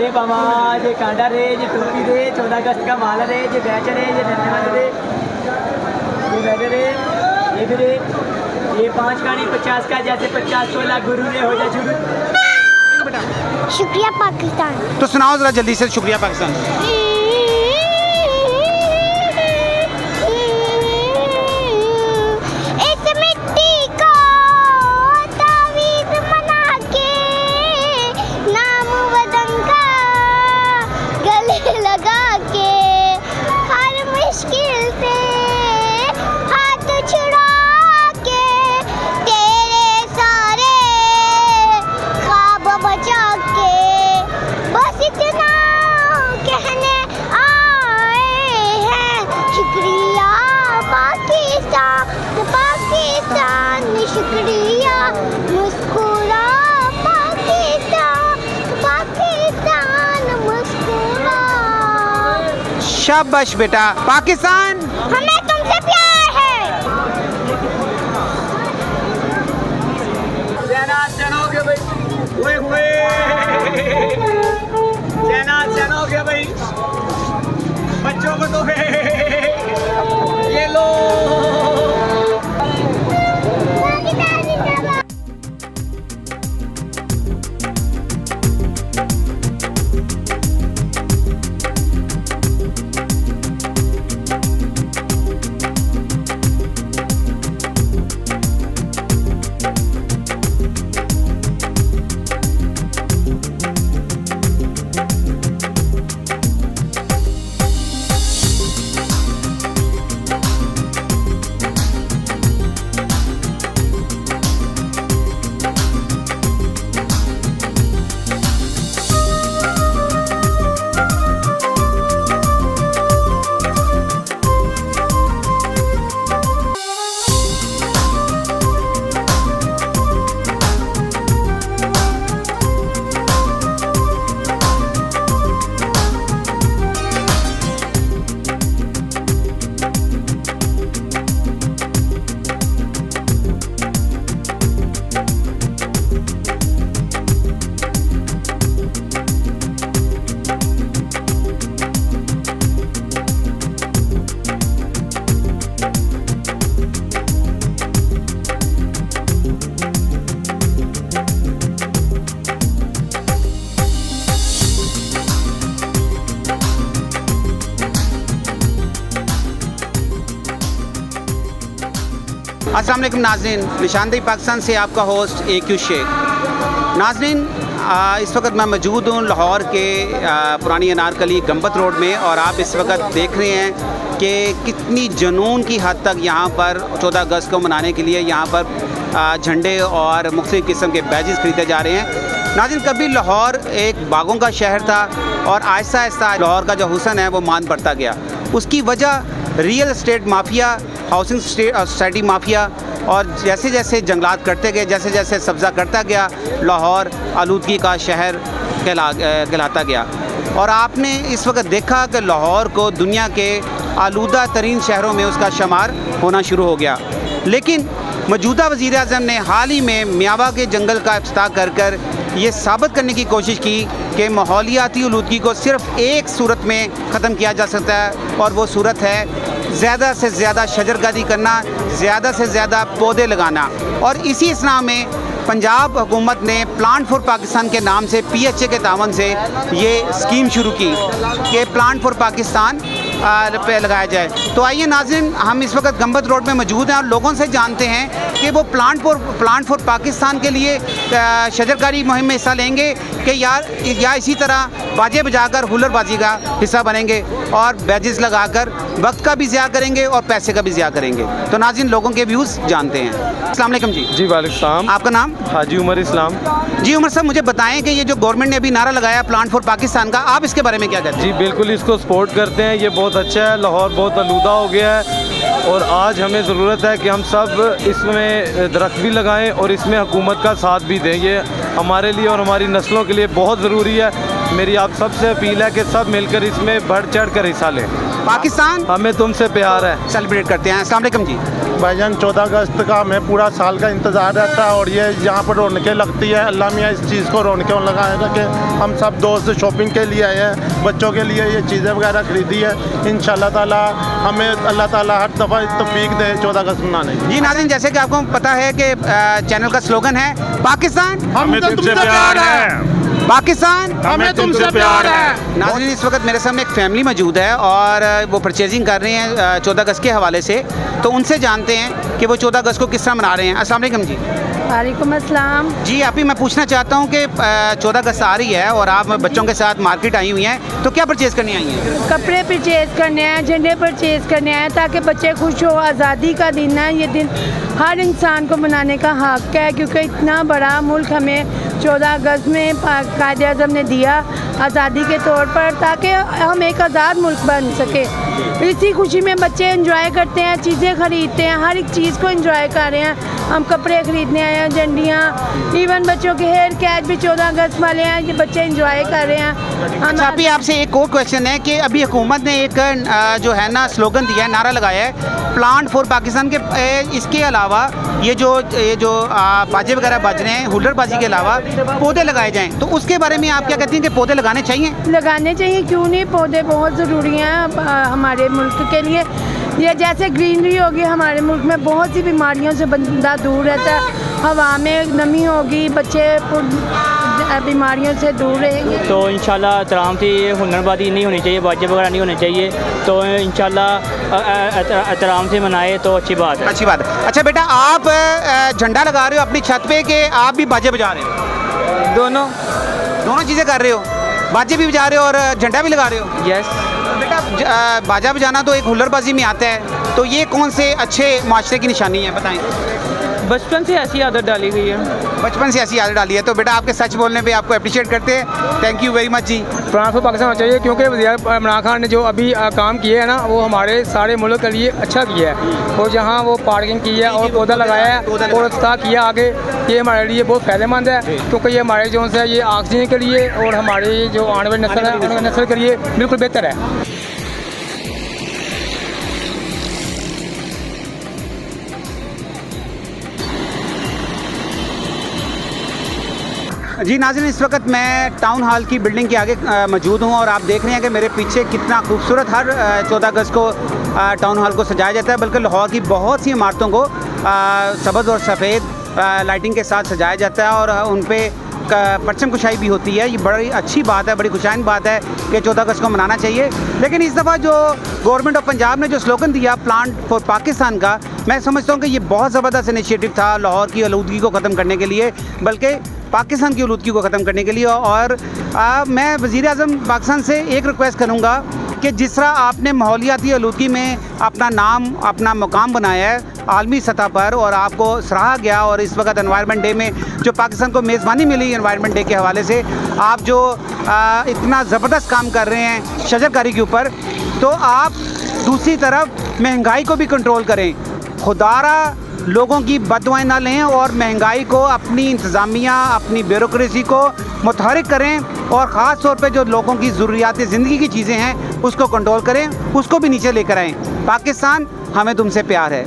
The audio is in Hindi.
जे बाबा जे कांडा रे जे टोपी रे 14 अगस्त का माला रे जे बैच रे जे धन्यवाद रे ये बैठ रे ये भी रे ये 5 कहानी 50 का जैसे 50 16 गुरु रे हो जा शुरू। शुक्रिया पाकिस्तान। तो सुनाओ जरा जल्दी से शुक्रिया पाकिस्तान। शुक्रिया मुस्कुरा पाकिस्तान, पाकिस्तान मुस्कुरा। शाबाश बेटा पाकिस्तान, हमें तुमसे प्यार है। सेना हो गया भाई, हुए सेना हो गया भाई, बच्चों को तो ये लो। अस्सलाम वालेकुम नाज़रीन, निशानदेही पाकिस्तान से आपका होस्ट AQ शेख। नाज़रीन, इस वक्त मैं मौजूद हूँ लाहौर के पुरानी अनारकली गंबत रोड में, और आप इस वक्त देख रहे हैं कि कितनी जुनून की हद तक यहाँ पर 14 अगस्त को मनाने के लिए यहाँ पर झंडे और मुख्तलिफ़ किस्म के बैजेस खरीदे जा रहे हैं। नाज़रीन, कभी लाहौर एक बागों का शहर था और आहिस्ता आहिस्ता लाहौर का जो हुस्न है वो मान बढ़ता गया। उसकी वजह real estate mafia, housing society mafia, और जैसे जैसे जंगलात कटते गए, जैसे जैसे सब्ज़ा करता गया, लाहौर आलूदगी का शहर कहलाता गया। और आपने इस वक्त देखा कि लाहौर को दुनिया के आलूदा तरीन शहरों में उसका शुमार होना शुरू हो गया। लेकिन मौजूदा वज़ीर-ए-आज़म ने हाल ही में मियावा के जंगल का इफ्तिताह कर कर ये साबित करने की कोशिश की कि माहौलियाती आलूदगी को सिर्फ़ एक सूरत में ख़त्म किया जा सकता है, और वो सूरत है ज़्यादा से ज़्यादा शजरगादी करना, ज़्यादा से ज़्यादा पौधे लगाना। और इसी इसना में पंजाब हुकूमत ने प्लांट फॉर पाकिस्तान के नाम से PHA के तावन से ये स्कीम शुरू की कि प्लांट फॉर पाकिस्तान पे लगाया जाए। तो आइए नाज़रीन, हम इस वक्त गंबत रोड में मौजूद हैं और लोगों से जानते हैं कि वो प्लांट फॉर पाकिस्तान के लिए शजरकारी मुहिम में हिस्सा लेंगे कि या इसी तरह बाजे बजाकर हुल्लड़बाजी का हिस्सा बनेंगे और बैजेस लगाकर वक्त का भी ज़िया करेंगे और पैसे का भी ज़िया करेंगे। तो नाज़रीन, लोगों के व्यूज़ जानते हैं। अस्सलाम वालेकुम जी। जी वालेकुम सलाम। आपका नाम? हाजी उमर इस्लाम। जी उमर साहब, मुझे बताएं कि ये जो गवर्नमेंट ने अभी नारा लगाया प्लांट फॉर पाकिस्तान का, आप इसके बारे में क्या कहते हैं? जी बिल्कुल, इसको सपोर्ट करते हैं। ये बहुत अच्छा है। लाहौर बहुत आलूदा हो गया है और आज हमें ज़रूरत है कि हम सब इसमें दरख्त भी लगाएं और इसमें हुकूमत का साथ भी दें। ये हमारे लिए और हमारी नस्लों के लिए बहुत ज़रूरी है। मेरी आप सबसे अपील है कि सब मिलकर इसमें बढ़ चढ़ कर हिस्सा लें। पाकिस्तान हमें तुमसे प्यार है। सेलिब्रेट करते हैं। अस्सलाम वालेकुम जी। भाईजान 14 अगस्त का हमें पूरा साल का इंतज़ार रहता है और ये यहाँ पर रौनकें लगती है। अल्लाह मियाँ इस चीज़ को रौनकें लगाएगा कि हम सब दोस्त शॉपिंग के लिए आए हैं, बच्चों के लिए ये चीज़ें वगैरह खरीदी है। इंशाल्लाह ताला हमें अल्लाह ताला हर दफ़ा तौफीक दे 14 अगस्त मनाने की। जी नाज़रीन, जैसे कि आपको पता है कि चैनल का स्लोगन है पाकिस्तान हमें तुमसे प्यार है, पाकिस्तान हमें तुमसे प्यार है। नाज़रीन, इस वक्त मेरे सामने एक फैमिली मौजूद है और वो परचेजिंग कर रहे हैं 14 अगस्त के हवाले से, तो उनसे जानते हैं कि वो 14 अगस्त को किस तरह मना रहे हैं। अस्सलाम वालेकुम जी। वालेकुम अस्सलाम। जी आप ही, मैं पूछना चाहता हूँ कि 14 अगस्त आ रही है और आप बच्चों के साथ मार्केट आई हुई हैं, तो क्या परचेज़ करने आई हैं? कपड़े परचेज़ करने आए, झंडे परचेज़ करने आए ताकि बच्चे खुश हो। आज़ादी का दिन है, ये दिन हर इंसान को मनाने का हक़ है, क्योंकि इतना बड़ा मुल्क हमें 14 अगस्त में कायदे आज़म ने दिया आज़ादी के तौर पर, ताकि हम एक आज़ाद मुल्क बन सके। इसी खुशी में बच्चे एंजॉय करते हैं, चीज़ें ख़रीदते हैं, हर एक चीज़ को एंजॉय कर रहे हैं। हम कपड़े ख़रीदने आए हैं, झंडियाँ, इवन बच्चों के हेयर कैच भी 14 अगस्त वाले हैं, ये बच्चे एंजॉय कर रहे हैं। अच्छा, अभी आपसे एक और क्वेश्चन है कि अभी हुकूमत ने एक जो है ना स्लोगन दिया है, नारा लगाया है प्लांट फॉर पाकिस्तान के। इसके अलावा ये जो बाजे वगैरह बज रहे हैं, हुल्लड़बाजी के अलावा पौधे लगाए जाएं, तो उसके बारे में आप क्या कहती हैं कि पौधे लगाने चाहिए? लगाने चाहिए, क्यों नहीं। पौधे बहुत ज़रूरी हैं हमारे मुल्क के लिए। ये जैसे ग्रीनरी होगी हमारे मुल्क में, बहुत सी बीमारियों से बंदा दूर रहता है। हवा में नमी होगी, बच्चे बीमारियों से दूर रहेंगे। तो इंशाल्लाह एहतराम से ये हुनरबाजी नहीं होनी चाहिए, बाजे वगैरह नहीं होने चाहिए, तो इंशाल्लाह एहतराम से मनाए तो अच्छी बात है। अच्छी बात है। अच्छा बेटा, आप झंडा लगा रहे हो अपनी छत पे कि आप भी बाजे बजा रहे हो? दोनों चीज़ें कर रहे हो, बाजे भी बजा रहे हो और झंडा भी लगा रहे हो? यस। बेटा, बाजा बजाना तो एक हुल्लड़बाजी में आता है, तो ये कौन से अच्छे माशरे की निशानी है, बताएं। बचपन से ऐसी आदत डाली गई है। बचपन से ऐसी आदत डाली है, तो बेटा आपके सच बोलने पे आपको अप्रिशिएट करते हैं। Thank you very much ji. Plan for Pakistan होना चाहिए, क्योंकि वज़ीर इमरान खान ने जो अभी काम किए हैं ना, वो हमारे सारे मुल्क के लिए अच्छा किया है। और जहाँ वो पार्किंग की है और पौधा लगाया है और रास्ता किया आगे, ये हमारे लिए बहुत फ़ायदेमंद है, क्योंकि ये हमारे जो है ये ऑक्सीजन के लिए और हमारी जो आने वाली नस्ल है उनकी नस्ल के लिए बिल्कुल बेहतर है। जी नाज़रीन, इस वक्त मैं टाउन हॉल की बिल्डिंग के आगे मौजूद हूँ और आप देख रहे हैं कि मेरे पीछे कितना खूबसूरत हर 14 अगस्त को टाउन हॉल को सजाया जाता है, बल्कि लाहौर की बहुत सी इमारतों को सब्ज़ और सफ़ेद लाइटिंग के साथ सजाया जाता है और उन पे परचम कुशाई भी होती है। ये बड़ी अच्छी बात है, बड़ी खुशाइन बात है कि 14 अगस्त को मनाना चाहिए। लेकिन इस दफ़ा जो गवर्नमेंट ऑफ पंजाब ने जो स्लोगन दिया प्लांट फॉर पाकिस्तान का, मैं समझता हूँ कि ये बहुत ज़बरदस्त इनिशिएटिव था लाहौर की आलूदगी को ख़त्म करने के लिए, बल्कि पाकिस्तान की आलूदगी को ख़त्म करने के लिए। और मैं वज़ीर आज़म पाकिस्तान से एक रिक्वेस्ट करूँगा कि जिस तरह आपने माहौलियाती आलूदगी में अपना नाम, अपना मुकाम बनाया है आलमी सतह पर और आपको सराहा गया, और इस वक्त एनवायरनमेंट डे में जो पाकिस्तान को मेज़बानी मिली एनवायरनमेंट डे के हवाले से, आप जो इतना ज़बरदस्त काम कर रहे हैं शजरकारी के ऊपर, तो आप दूसरी तरफ महंगाई को भी कंट्रोल करें। खुदारा लोगों की बददुआएं ना लें और महंगाई को, अपनी इंतज़ामिया, अपनी ब्यूरोक्रेसी को मुतहरिक करें और ख़ास तौर पे जो लोगों की ज़रूरियात ज़िंदगी की चीज़ें हैं उसको कंट्रोल करें, उसको भी नीचे लेकर आएँ। पाकिस्तान हमें तुमसे प्यार है।